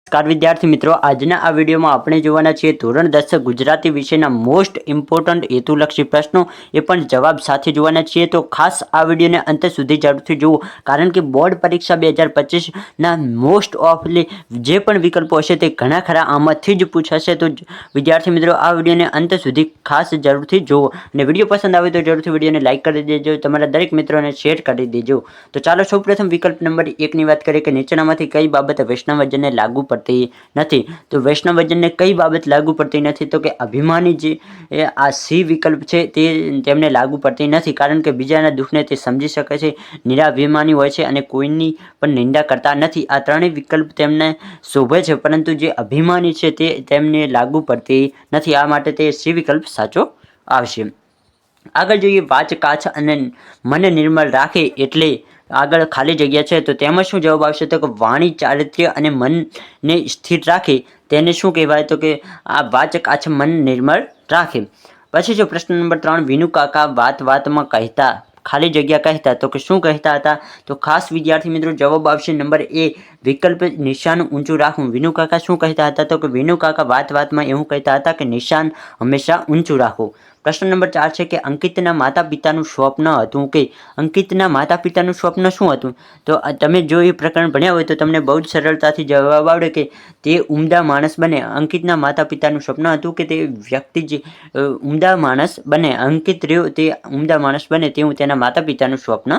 નમસ્કાર વિદ્યાર્થી મિત્રો, આજના આ વિડીયોમાં આપણે જોવાના છીએ ધોરણ 10 ગુજરાતી વિષયના મોસ્ટ ઇમ્પોર્ટન્ટ હેતુલક્ષી પ્રશ્નો, એ પણ જવાબ સાથે જોવાના છીએ. તો ખાસ આ વિડીયોને અંત સુધી જરૂરથી જુઓ, કારણ કે બોર્ડ પરીક્ષા 2025ના મોસ્ટ ઓફલી જે પણ વિકલ્પો હશે તે ઘણા ખરા આમાંથી જ પૂછાશે. તો વિદ્યાર્થી મિત્રો, આ વિડીયોને અંત સુધી ખાસ જરૂરથી જુઓ, અને વિડીયો પસંદ આવે તો જરૂરથી વિડીયોને લાઇક કરી દેજો, તમારા દરેક મિત્રોને શેર કરી દેજો. તો ચાલો સૌપ્રથમ વિકલ્પ નંબર 1ની વાત કરીએ કે નીચેનામાંથી કઈ બાબત વૈષ્ણવજનને લાગુ પડતી નથી. તો વૈષ્ણવજનને કઈ બાબત લાગુ પડતી નથી? તો કે અભિમાની જે આ સી વિકલ્પ છે તે તેમને લાગુ પડતી નથી, કારણ કે બીજાના દુઃખને તે સમજી શકે છે, નિરાભિમાની હોય છે અને કોઈની પણ નિંદા કરતા નથી. આ ત્રણેય વિકલ્પ તેમને શોભે છે, પરંતુ જે અભિમાની છે તે તેમને લાગુ પડતી નથી. આ માટે તે સી વિકલ્પ સાચો આવશે. આગળ જોઈએ, વાચ કાચ અને મન નિર્મળ રાખે એટલે આગળ ખાલી જગ્યા છે, તો તેમાં શું જવાબ આવશે? તો કે વાણી ચારિત્ર્ય અને મનને સ્થિર રાખે તેને શું કહેવાય? તો કે આ વાચ કાચ મન નિર્મળ રાખે. પછી જો પ્રશ્ન નંબર 3, વિનુ કાકા વાત વાતમાં કહેતા ખાલી જગ્યા કહેતા, તો કે શું કહેતા હતા? તો ખાસ વિદ્યાર્થી મિત્રો જવાબ આવશે નંબર એ, વિકલ્પ નિશાન ઊંચું રાખવું. વિનુ કાકા શું કહેતા હતા? તો કે વિનુ કાકા વાત વાતમાં એવું કહેતા હતા કે નિશાન હંમેશા ઊંચું રાખો. પ્રશ્ન નંબર 4 છે કે અંકિતના માતા પિતાનું સ્વપ્ન હતું કે અંકિતના માતા પિતાનું સ્વપ્ન શું હતું? તો તમે જો એ પ્રકરણ ભણ્યા હોય તો તમને બહુ જ સરળતાથી જવાબ આવડે કે તે ઉમદા માણસ બને. અંકિતના માતા પિતાનું સ્વપ્ન હતું કે તે વ્યક્તિ જે ઉમદા માણસ બને, અંકિત રહ્યો તે ઉમદા માણસ બને તેવું તેના માતા પિતાનું સ્વપ્ન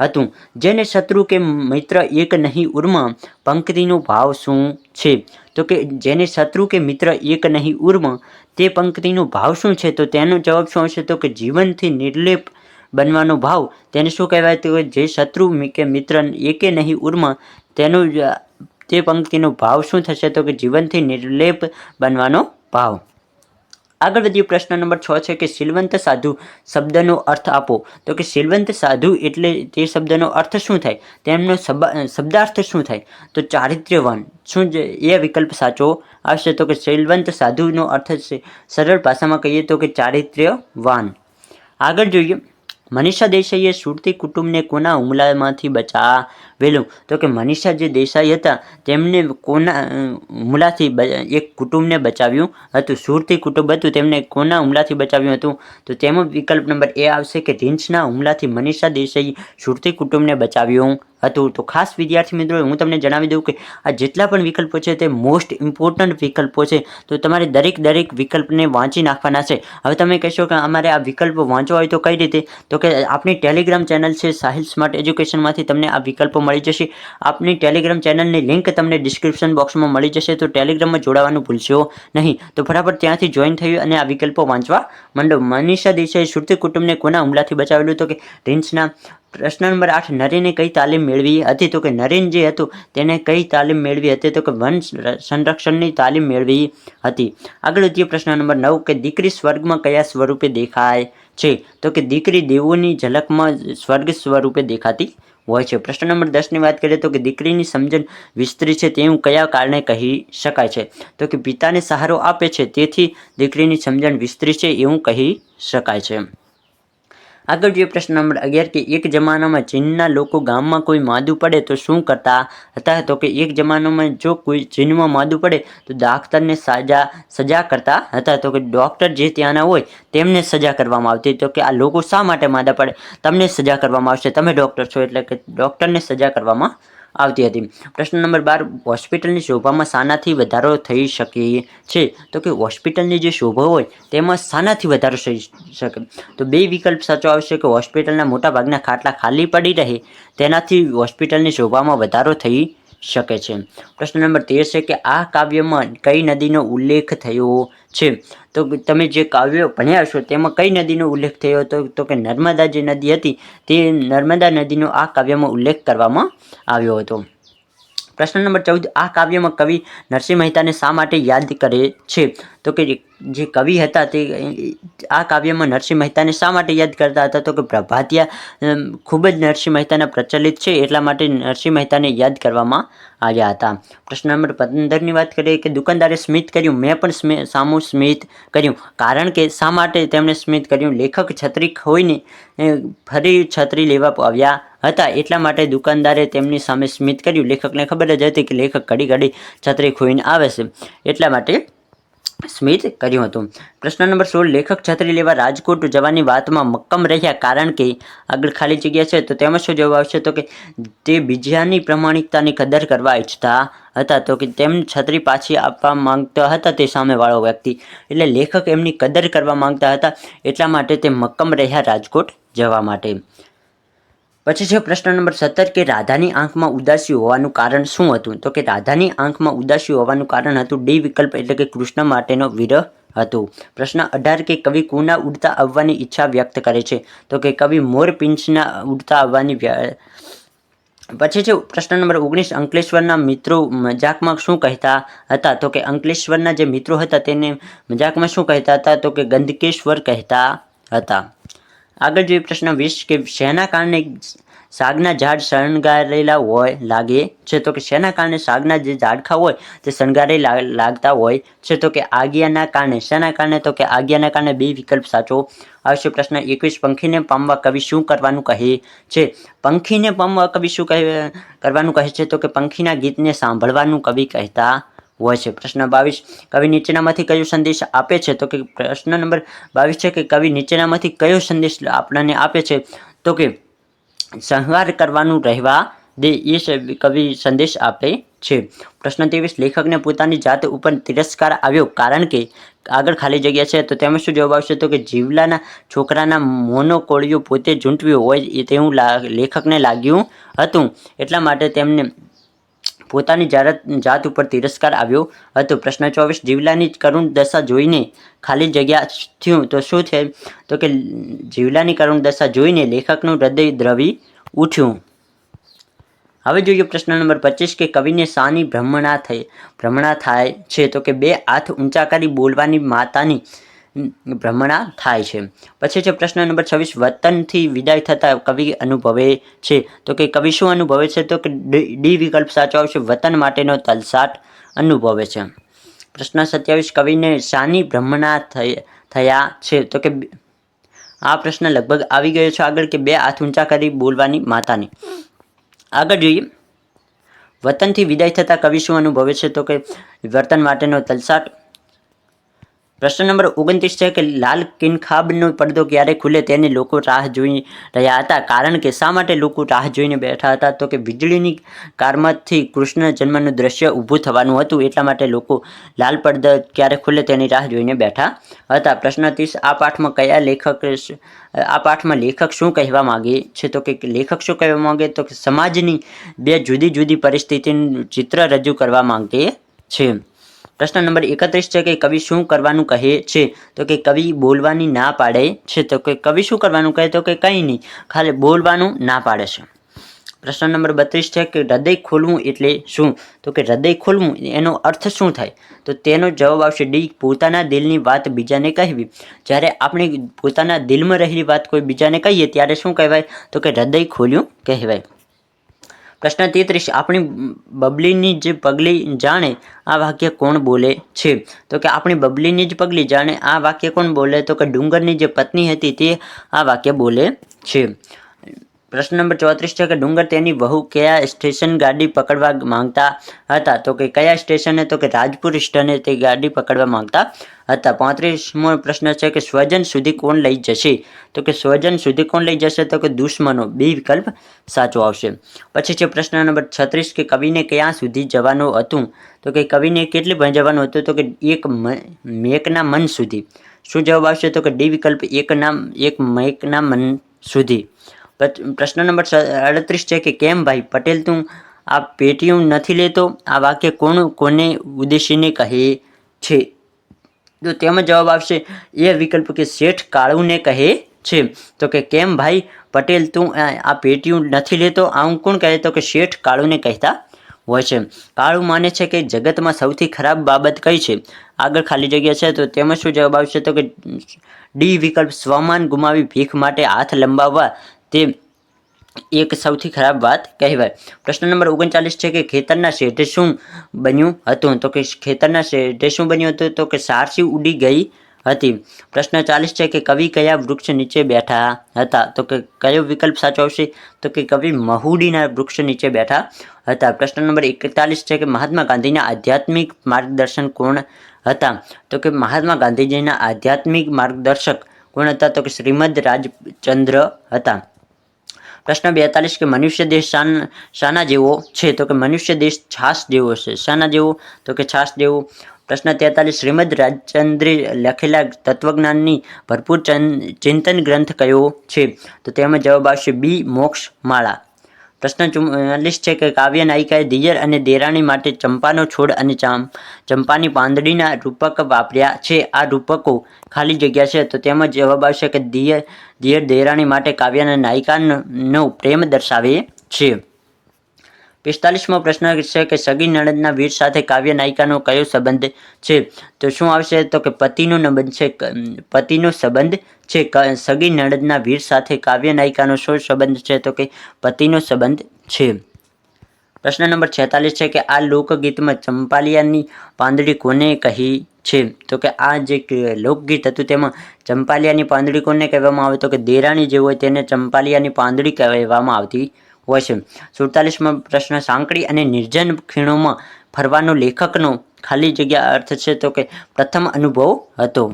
હતું. જેને શત્રુ કે મિત્ર એક નહીં ઉર્મા, પંક્તિનો ભાવ શું છે? તો કે જેને શત્રુ કે મિત્ર એક નહીં ઉર્મા, તે પંક્તિનો ભાવ શું છે? તો તેનો જવાબ શું હશે? તો કે જીવનથી નિર્લેપ બનવાનો ભાવ. તેને શું કહેવાય? તો જે શત્રુ કે મિત્ર એકે નહીં ઉર્મા, તેનો તે પંક્તિનો ભાવ શું થશે? તો કે જીવનથી નિર્લેપ બનવાનો ભાવ. આગળ વધીએ, પ્રશ્ન નંબર 6 છે કે શીલવંત સાધુ શબ્દનો અર્થ આપો. તો કે શીલવંત સાધુ એટલે તે શબ્દનો અર્થ શું થાય? તેમનો શબ્દાર્થ શું થાય? તો ચારિત્ર્યવાન. શું એ વિકલ્પ સાચો આવશે? તો કે શીલવંત સાધુનો અર્થ છે, સરળ ભાષામાં કહીએ તો કે ચારિત્ર્યવાન. આગળ જોઈએ, મનીષા દેસાઈએ સુરતી કુટુંબને કોના હુમલામાંથી બચાવેલું? તો કે મનીષા જે દેસાઈ હતા તેમને કોના હુમલાથી એક કુટુંબને બચાવ્યું હતું? સુરતી કુટુંબ હતું, તેમને કોના હુમલાથી બચાવ્યું હતું? તો તેમાં વિકલ્પ નંબર એ આવશે કે રીંછના હુમલાથી મનીષા દેસાઈ સુરતી કુટુંબને બચાવ્યું હતું. તો ખાસ વિદ્યાર્થી મિત્રો, હું તમને જણાવી દઉં કે આ જેટલા પણ વિકલ્પો છે તે મોસ્ટ ઇમ્પોર્ટન્ટ વિકલ્પો છે, તો તમારે દરેક વિકલ્પને વાંચી નાખવાના છે. હવે તમે કહેશો કે અમારે આ વિકલ્પો વાંચવા હોય તો કઈ રીતે? તો કે આપણી ટેલિગ્રામ ચેનલ છે સાહિલ સ્માર્ટ એજ્યુકેશનમાંથી તમને આ વિકલ્પો મળી જશે. આપની ટેલિગ્રામ ચેનલની લિંક તમને ડિસ્ક્રિપ્શન બોક્સમાં મળી જશે, તો ટેલિગ્રામમાં જોડાવાનું ભૂલશો નહીં. તો ફટાફટ ત્યાંથી જોઈન થયું અને આ વિકલ્પો વાંચવા માંડો. મનીષા દેસાઈ સુરતી કુટુંબને કોના હુમલાથી બચાવેલું? તો કે રીંછના. પ્રશ્ન નંબર 8, નરેને કઈ તાલીમ મેળવી હતી? તો કે નરેન જે હતું તેને કઈ તાલીમ મેળવી હતી? તો કે વન સંરક્ષણની તાલીમ મેળવી હતી. આગળ વધીએ, પ્રશ્ન નંબર 9 કે દીકરી સ્વર્ગમાં કયા સ્વરૂપે દેખાય છે? તો કે દીકરી દેવોની ઝલકમાં સ્વર્ગ સ્વરૂપે દેખાતી હોય છે. પ્રશ્ન નંબર 10ની વાત કરીએ તો કે દીકરીની સમજણ વિસ્તરી છે તેવું કયા કારણે કહી શકાય છે? તો કે પિતાને સહારો આપે છે તેથી દીકરીની સમજણ વિસ્તરી છે એવું કહી શકાય છે. આગળ જોઈએ, પ્રશ્ન નંબર 11 કે એક જમાનામાં ચીનના લોકો ગામમાં કોઈ માદું પડે તો શું કરતા હતા? તો કે એક જમાનામાં જો કોઈ ચીનમાં માદું પડે તો ડાક્ટરને સજા કરતા હતા. તો કે ડૉક્ટર જે ત્યાંના હોય તેમને સજા કરવામાં આવતી. તો કે આ લોકો શા માટે માદા પડે? તમને સજા કરવામાં આવશે, તમે ડૉક્ટર છો એટલે કે ડૉક્ટરને સજા કરવામાં આવતી હતી. પ્રશ્ન નંબર 12, હોસ્પિટલની શોભામાં શાનાથી વધારો થઈ શકે છે? તો કે હોસ્પિટલની જે શોભા હોય તેમાં શાનાથી વધારો થઈ શકે? તો બે વિકલ્પ સાચો આવશે કે હોસ્પિટલના મોટા ભાગના ખાટલા ખાલી પડી રહે તેનાથી હોસ્પિટલની શોભામાં વધારો થઈ શકે છે. પ્રશ્ન નંબર 13 છે કે આ કાવ્યમાં કઈ નદીનો ઉલ્લેખ થયો છે? તો તમે જે કાવ્યો ભણ્યા છો તેમાં કઈ નદીનો ઉલ્લેખ થયો હતો? તો કે નર્મદા જે નદી હતી તે નર્મદા નદીનો આ કાવ્યમાં ઉલ્લેખ કરવામાં આવ્યો હતો. પ્રશ્ન નંબર 14, આ કાવ્યમાં કવિ નરસિંહ મહેતાને શા માટે યાદ કરે છે? તો કે જે કવિ હતા તે આ કાવ્યમાં નરસિંહ મહેતાને શા માટે યાદ કરતા હતા? તો કે પ્રભાતિયા ખૂબ જ નરસિંહ મહેતાના પ્રચલિત છે એટલા માટે નરસિંહ મહેતાને યાદ કરવામાં આવ્યા હતા. પ્રશ્ન નંબર 15ની વાત કરીએ કે દુકાનદારે સ્મિત કર્યું, મેં પણ સામું સ્મિત કર્યું, કારણ કે શા માટે તેમણે સ્મિત કર્યું? લેખક છત્રી ખોઈને ફરી છત્રી લેવા આવ્યા હતા એટલા માટે દુકાનદારે તેમની સામે સ્મિત કર્યું. લેખકને ખબર જ હતી કે લેખક ઘડી ઘડી છત્રી ખોઈને આવે છે, એટલા માટે સ્મિત કર્યું હતું. પ્રશ્ન નંબર 16, લેખક છત્રી લેવા રાજકોટ જવાની વાતમાં મક્કમ રહ્યા કારણ કે આગળ ખાલી જગ્યા છે, તો તેમાં શું જવાબ આવશે? તો કે તે બીજાની પ્રમાણિકતાની કદર કરવા ઈચ્છતા હતા. તો કે તેમને છત્રી પાછી આપવા માંગતા હતા તે સામેવાળો વ્યક્તિ, એટલે લેખક એમની કદર કરવા માંગતા હતા એટલા માટે તે મક્કમ રહ્યા રાજકોટ જવા માટે. પછી છે પ્રશ્ન નંબર 17 કે રાધાની આંખમાં ઉદાસી હોવાનું કારણ શું હતું? તો કે રાધાની આંખમાં ઉદાસી હોવાનું કારણ હતું ડી વિકલ્પ એટલે કે કૃષ્ણ માટેનો વિરહ હતું. પ્રશ્ન 18 કે કવિ કોના ઉડતા આવવાની ઈચ્છા વ્યક્ત કરે છે? તો કે કવિ મોરપીંછના ઉડતા આવવાની પછી છે પ્રશ્ન નંબર 19 અંકલેશ્વરના મિત્રો મજાકમાં શું કહેતા હતા? તો કે અંકલેશ્વરના જે મિત્રો હતા તેને મજાકમાં શું કહેતા હતા? તો કે ગંદકેશ્વર કહેતા હતા. આગળ જોઈએ પ્રશ્ન 20 કે શેના કારણે સાગના ઝાડ શણગારેલા હોય લાગે છે? તો કે શેના કારણે સાગના જે ઝાડખા હોય તે શણગારે લાગતા હોય છે? તો કે આજ્ઞાના કારણે. શેના કારણે? તો કે આજ્ઞાના કારણે. બે વિકલ્પ સાચો આવશે. પ્રશ્ન 21 પંખીને પામવા કવિ શું કરવાનું કહે છે? પંખીને પામવા કવિ શું કરવાનું કહે છે? તો કે પંખીના ગીતને સાંભળવાનું કવિ કહેતા હોય છે. પ્રશ્ન 22 કવિ નીચેનામાંથી કયો સંદેશ આપે છે? તો કે પ્રશ્ન નંબર 22 છે કે કવિ નીચેનામાંથી કયો સંદેશ આપણને આપે છે? તો કે સંહાર કરવાનું રહેવા દે, એ કવિ સંદેશ આપે છે. પ્રશ્ન 23 લેખકને પોતાની જાત ઉપર તિરસ્કાર આવ્યો કારણ કે આગળ ખાલી જગ્યા છે, તો તેમાં શું જવાબ આવશે? તો કે જીવલાના છોકરાના મોનો કોળિયો પોતે ઝૂંટવ્યો હોય તેવું લેખકને લાગ્યું હતું એટલા માટે તેમને પોતાની જાત ઉપર તિરસ્કાર આવ્યો હતો. પ્રશ્ન 24 જીવલાની કરુણ દશા જોઈને ખાલી જગ્યા થયું, તો શું છે? તો કે જીવલાની કરુણ દશા જોઈને લેખકનું હૃદય દ્રવી ઉઠ્યું. હવે જોઈએ પ્રશ્ન નંબર 25 કે કવિને શાની ભ્રમણા થાય છે? તો કે બે હાથ ઊંચા કરી બોલવાની માતાની ભ્રમણા થાય છે. પછી છે પ્રશ્ન નંબર 26 વતનથી વિદાય થતા કવિ અનુભવે છે? તો કે કવિ શું અનુભવે છે? તો કે ડી વિકલ્પ સાચો આવશે, વતન માટેનો તલસાટ અનુભવે છે. પ્રશ્ન 27 કવિને શાની ભ્રમણા થયા છે? તો કે આ પ્રશ્ન લગભગ આવી ગયો છે આગળ કે બે હાથ ઊંચા કરી બોલવાની માતાની. આગળ જોઈએ વતનથી વિદાય થતા કવિ શું અનુભવે છે? તો કે વર્તન માટેનો તલસાટ. પ્રશ્ન નંબર 29 છે કે લાલ કિનખાબનો પડદો ક્યારે ખુલે તેની લોકો રાહ જોઈ રહ્યા હતા કારણ કે શા માટે લોકો રાહ જોઈને બેઠા હતા? તો કે વીજળીની કારમાંથી કૃષ્ણ જન્મનું દ્રશ્ય ઊભું થવાનું હતું એટલા માટે લોકો લાલ પડદો ક્યારે ખુલે તેની રાહ જોઈને બેઠા હતા. પ્રશ્ન 30 આ પાઠમાં લેખક શું કહેવા માંગે છે? તો કે લેખક શું કહેવા માંગે? તો કે સમાજની બે જુદી જુદી પરિસ્થિતિનું ચિત્ર રજૂ કરવા માંગે છે. પ્રશ્ન નંબર 31 છે કે કવિ શું કરવાનું કહે છે? તો કે કવિ બોલવાની ના પાડે છે. તો કે કવિ શું કરવાનું કહે? તો કે કંઈ નહીં, ખાલી બોલવાનું ના પાડે છે. પ્રશ્ન નંબર 32 છે કે હૃદય ખોલવું એટલે શું? તો કે હૃદય ખોલવું એનો અર્થ શું થાય? તો તેનો જવાબ આવશે ડી પોતાના દિલની વાત બીજાને કહેવી. જ્યારે આપણે પોતાના દિલમાં રહેલી વાત કોઈ બીજાને કહીએ ત્યારે શું કહેવાય? તો કે હૃદય ખોલ્યું કહેવાય. પ્રશ્ન 33 આપણી બબલીની જે પગલી જાણે આ વાક્ય કોણ બોલે છે? તો કે આપણી બબલીની જ પગલી જાણે આ વાક્ય કોણ બોલે? તો કે ડુંગરની જે પત્ની હતી તે આ વાક્ય બોલે છે. પ્રશ્ન નંબર 34 છે કે ડુંગર તેની વહુ કયા સ્ટેશન ગાડી પકડવા માંગતા હતા? તો કે કયા સ્ટેશને? તો કે રાજપુર સ્ટેશને તે ગાડી પકડવા માંગતા હતા. 35મો પ્રશ્ન છે કે સ્વજન સુધી કોણ લઈ જશે? તો કે સ્વજન સુધી કોણ લઈ જશે? તો કે દુશ્મનો. બે વિકલ્પ સાચો આવશે. પછી છે પ્રશ્ન નંબર 36 કે કવિને ક્યાં સુધી જવાનું હતું? તો કે કવિને કેટલી પણ જવાનું હતું? તો કે એક મેકના મન સુધી. શું જવાબ આવશે? તો કે ડી વિકલ્પ એક મેકના મન સુધી. પ્રશ્ન નંબર 38 છે કે કેમ ભાઈ પટેલ તું આ પેટીયું નથી લેતો? આ વાક્ય કોને ઉદ્દેશીને કહે છે? તો તેમાં જવાબ આવશે એ વિકલ્પ કે શેઠ કાળુને કહે છે. તો કે કેમ ભાઈ પટેલ તું આ પેટીયું નથી લેતો? આવું કોણ કહે? તો કે શેઠ કાળુને કહેતા હોય છે. કાળુ માને છે કે જગતમાં સૌથી ખરાબ બાબત કઈ છે? આગળ ખાલી જગ્યા છે, તો તેમાં શું જવાબ આવશે? તો કે ડી વિકલ્પ સ્વમાન ગુમાવી ભીખ માટે હાથ લંબાવવા તે એક સૌથી ખરાબ વાત કહેવાય. પ્રશ્ન નંબર 39 છે કે ખેતરના શેઢે શું બન્યું હતું? તો કે ખેતરના શેઢે શું બન્યું હતું? તો કે સારસી ઉડી ગઈ હતી। પ્રશ્ન 40 છે કે કવિ કયા વૃક્ષ નીચે બેઠા હતા? તો કે કયો વિકલ્પ સાચો આવશે? તો કે કવિ મહુડીના વૃક્ષ નીચે બેઠા હતા। પ્રશ્ન નંબર 41 છે કે મહાત્મા ગાંધીના આધ્યાત્મિક માર્ગદર્શન કોણ હતા? તો કે મહાત્મા ગાંધીજીના આધ્યાત્મિક માર્ગદર્શક કોણ હતા? તો કે શ્રીમદ રાજચંદ્ર હતા। પ્રશ્ન 42 કે મનુષ્ય દેહ શાના જેવો છે? તો કે મનુષ્ય દેહ છાસ જેવો છે। શાના જેવો? તો કે છાસ જેવો। પ્રશ્ન 43 શ્રીમદ રાજચંદ્રે લખેલા તત્વજ્ઞાનની ભરપૂર ચિંતન ગ્રંથ કયો છે? તો તેમાં જવાબ આવશે બી મોક્ષ માળા। પ્રશ્ન 44 છે કે કાવ્ય નાયિકાએ દિયર અને દેરાણી માટે ચંપાનો છોડ અને ચંપાની પાંદડીના રૂપક વાપર્યા છે। આ રૂપકો ખાલી જગ્યા છે તો તેમાં જવાબ આવશે કે દિયર દેરાણી માટે કાવ્યના નાયિકાનો પ્રેમ દર્શાવે છે। 45મો પ્રશ્ન છે કે સગી નણંદના વીર સાથે કાવ્ય નાયિકાનો કયો સંબંધ છે? તો શું આવશે? તો કે પતિનો સંબંધ છે। સગી નણંદના વીર સાથે કાવ્ય નાયિકાનો શું સંબંધ છે? તો કે પતિનો સંબંધ છે। પ્રશ્ન નંબર 46 છે કે આ લોકગીતમાં ચંપાલિયાની પાંદડી કોને કહી છે? તો કે આ જે લોકગીત હતું તેમાં ચંપાલિયાની પાંદડી કોને કહેવામાં આવે? તો કે દેરાણી જે હોય તેને ચંપાલિયાની પાંદડી કહેવામાં આવતી હોય છે। 47મો પ્રશ્ન સાંકડી અને નિર્જન ખીણોમાં ફરવાનો લેખકનો ખાલી જગ્યા અર્થ છે? તો કે પ્રથમ અનુભવ હતો।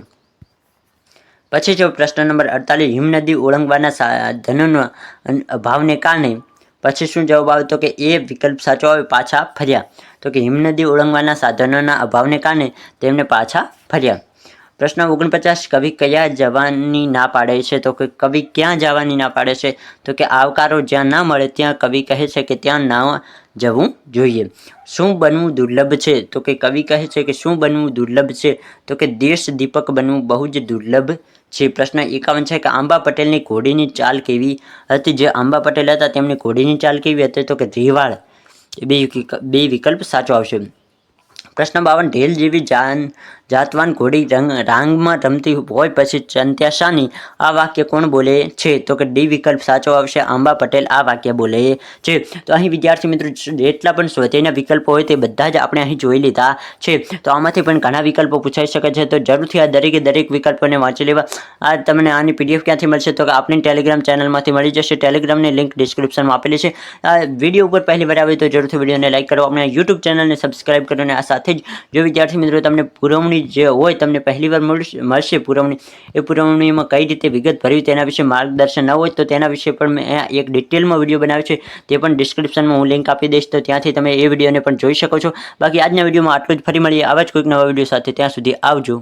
પછી જો પ્રશ્ન નંબર 48 હિમનદી ઓળંગવાના સાધનોના અભાવને કારણે પછી શું જવાબ આવે? તો કે એ વિકલ્પ સાચો આવે પાછા ફર્યા। તો કે હિમનદી ઓળંગવાના સાધનોના અભાવને કારણે તેમને પાછા ફર્યા। પ્રશ્ન 49 કવિ કયા જવાની ના પાડે છે? તો કે કવિ ક્યાં જવાની ના પાડે છે? તો કે આવકારો જ્યાં ના મળે ત્યાં કવિ કહે છે કે ત્યાં ના જવું જોઈએ। શું બનવું દુર્લભ છે? તો કે કવિ કહે છે કે શું બનવું દુર્લભ છે? તો કે દેશ દીપક બનવું બહુ જ દુર્લભ છે। પ્રશ્ન 51 છે કે આંબા પટેલની ઘોડીની ચાલ કેવી હતી? જે આંબા પટેલ હતા તેમની ઘોડીની ચાલ કેવી હતી? તો કે રીવાળ। બે વિકલ્પ સાચો આવશે। પ્રશ્ન 52 ઢેલ જેવી જાતવાન ઘોડી રાંગમાં રમતી હોય પછી ચંત્યાશાની આ વાક્ય કોણ બોલે છે? તો કે ડી વિકલ્પ સાચો આવશે આંબા પટેલ આ વાક્ય બોલે છે। તો અહીં વિદ્યાર્થી મિત્રો જેટલા પણ સ્વાધ્યાયના વિકલ્પો હોય તે બધા જ આપણે અહીં જોઈ લીધા છે। તો આમાંથી પણ ઘણા વિકલ્પો પૂછાઈ શકે છે તો જરૂરથી આ દરેક વિકલ્પોને વાંચી લેવા। આ તમને આની પીડીએફ ક્યાંથી મળશે? તો કે આપણી ટેલિગ્રામ ચેનલમાંથી મળી જશે। ટેલિગ્રામની લિંક ડિસ્ક્રિપ્શનમાં આપેલી છે। આ વિડીયો ઉપર પહેલી વાર આવે તો જરૂરથી વિડીયોને લાઈક કરો, આપણે યુટ્યુબ ચેનલને સબસ્ક્રાઇબ કરો અને આ સાથે જ જો વિદ્યાર્થી મિત્રો તમને પુરવણી જે હોય તમને પહેલીવાર મળશે પુરવણી, એ પુરવણીમાં કઈ રીતે વિગત ભરવી તેના વિશે માર્ગદર્શન ન હોય તો તેના વિશે પણ મેં એક ડિટેલમાં વિડીયો બનાવ્યો છે, તે પણ ડિસ્ક્રિપ્શનમાં હું લિંક આપી દઈશ તો ત્યાંથી તમે એ વિડીયોને પણ જોઈ શકો છો। બાકી આજના વિડીયોમાં આટલું જ, ફરી મળીએ આવા જ કોઈક નવા વિડીયો સાથે, ત્યાં સુધી આવજો।